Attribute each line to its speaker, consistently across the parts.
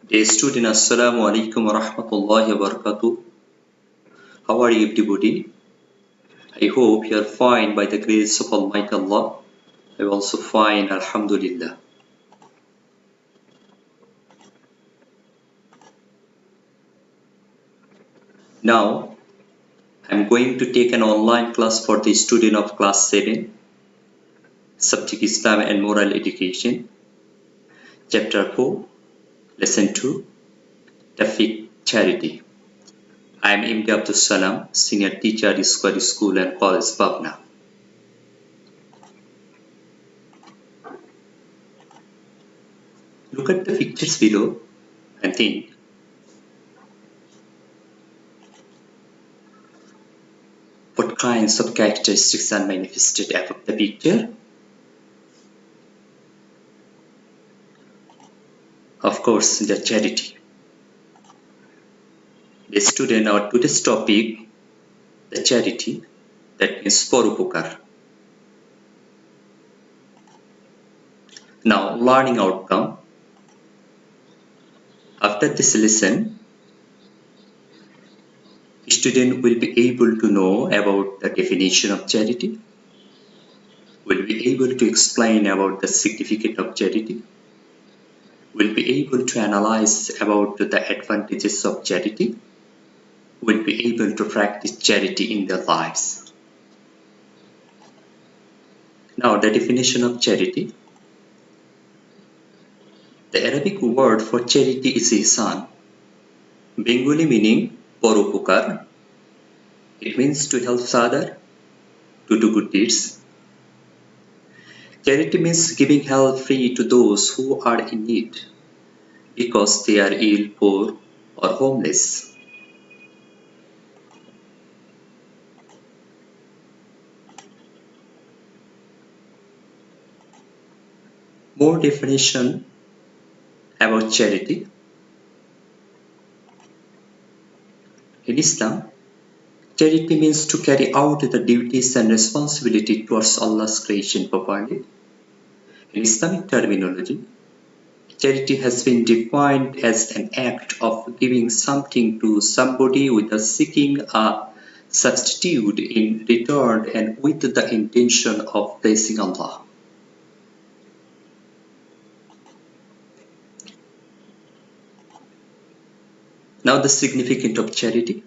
Speaker 1: Dear student, Assalamu alaikum wa rahmatullahi wa barakatuh. How are you everybody? I hope you are fine by the grace of Almighty Allah. I am also fine, Alhamdulillah. Now, I am going to take an online class for the student of class 7, subject Islam and Moral Education, chapter 4, lesson 2, topic Charity. I am Imdi Abdul Salam, senior teacher at Square School and College, Pabna. Look at the pictures below and think, what kinds of characteristics are manifested above the picture? Of course, the charity. The student, our today's topic, the charity, that means porupokar. Now, learning outcome. After this lesson, student will be able to know about the definition of charity, will be able to explain about the significance of charity, will be able to analyze about the advantages of charity, will be able to practice charity in their lives. Now, the definition of charity. The Arabic word for charity is ihsan, Bengali meaning porupokar. It means to help other, to do good deeds. Charity means giving help free to those who are in need because they are ill, poor, or homeless. More definition about charity. In Islam, charity means to carry out the duties and responsibility towards Allah's creation properly. In Islamic terminology, charity has been defined as an act of giving something to somebody without seeking a substitute in return and with the intention of pleasing Allah. Now the significance of charity.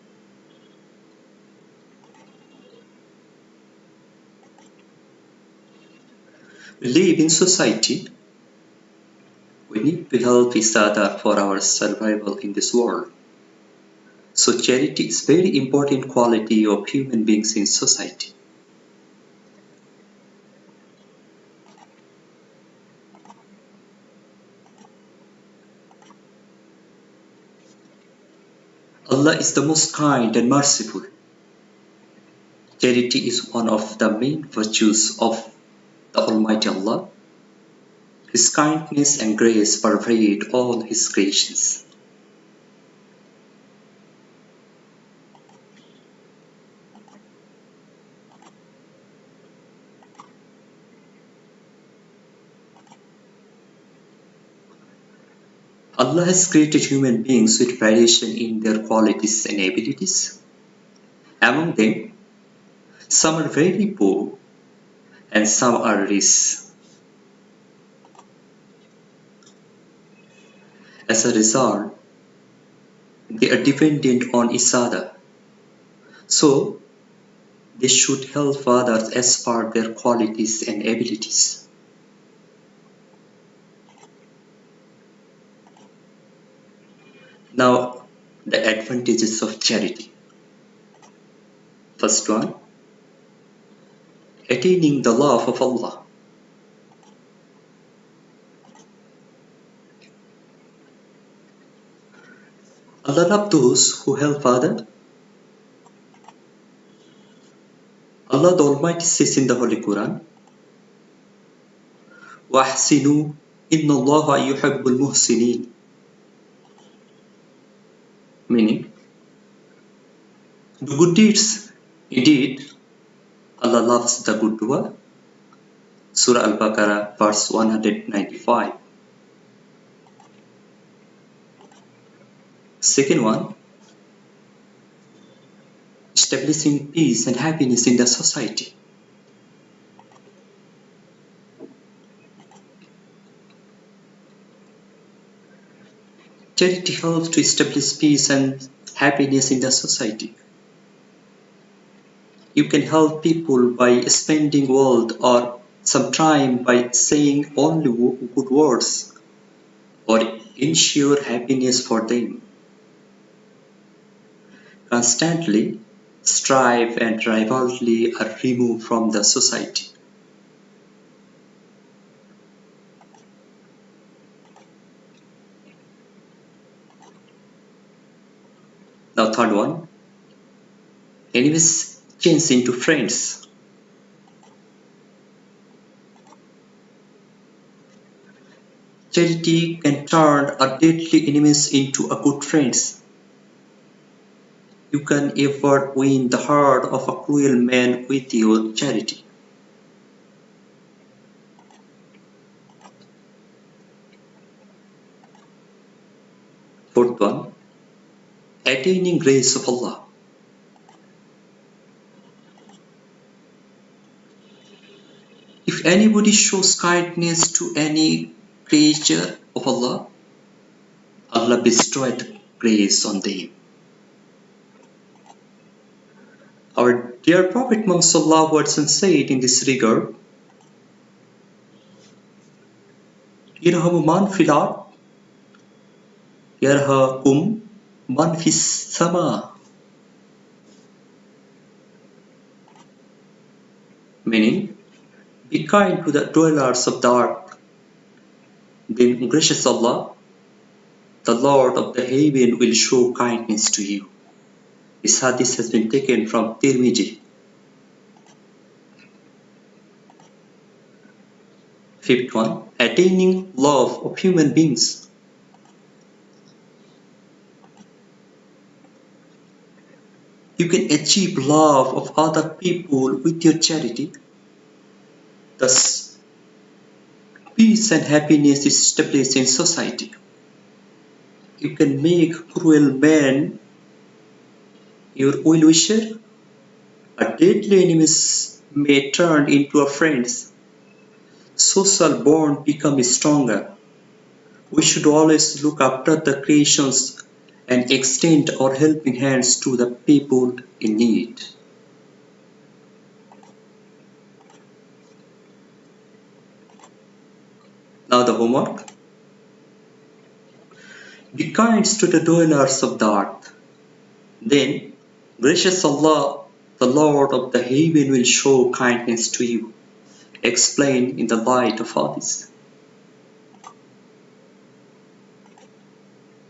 Speaker 1: We live in society. We need to help each other for our survival in this world. So charity is very important quality of human beings in society. Allah is the most kind and merciful. Charity is one of the main virtues of the Almighty Allah. His kindness and grace pervade all His creations. Allah has created human beings with variation in their qualities and abilities. Among them, some are very poor and some are rich. As a result, they are dependent on each other. So, they should help others as per their qualities and abilities. Now, the advantages of charity. First one, attaining the love of Allah. Allah loves those who help others. Allah the Almighty says in the Holy Quran, وَأَحْسِنُوا إِنَّ اللَّهَ يُحِبُّ الْمُحْسِنِينَ. Meaning, do good deeds. Indeed, Allah loves the good doer. Surah Al-Baqarah, verse 195. Second one, establishing peace and happiness in the society. Charity helps to establish peace and happiness in the society. You can help people by spending wealth or some time by saying only good words or ensure happiness for them. Constantly, strife and rivalry are removed from the society. Now third one, enemies change into friends. Charity can turn a deadly enemies into a good friends. You can ever win the heart of a cruel man with your charity. Fourth one, attaining grace of Allah. If anybody shows kindness to any creature of Allah, Allah bestowed grace on them. Our dear Prophet Muhammad said in this regard, Irhamu man fil ard, yarhakum man fis sama. Meaning, be kind to the dwellers of the earth, then gracious Allah, the Lord of the heaven will show kindness to you. This hadith has been taken from Tirmidhi. Fifth one, attaining love of human beings. You can achieve love of other people with your charity. Thus, peace and happiness is established in society. You can make cruel man your well-wisher. A deadly enemies may turn into a friends. Social bond becomes stronger. We should always look after the creations and extend our helping hands to the people in need. Now the homework. Be kind to the dwellers of the earth. Then, gracious Allah, the Lord of the heaven will show kindness to you. Explain in the light of hadith.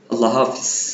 Speaker 1: Allah Hafiz.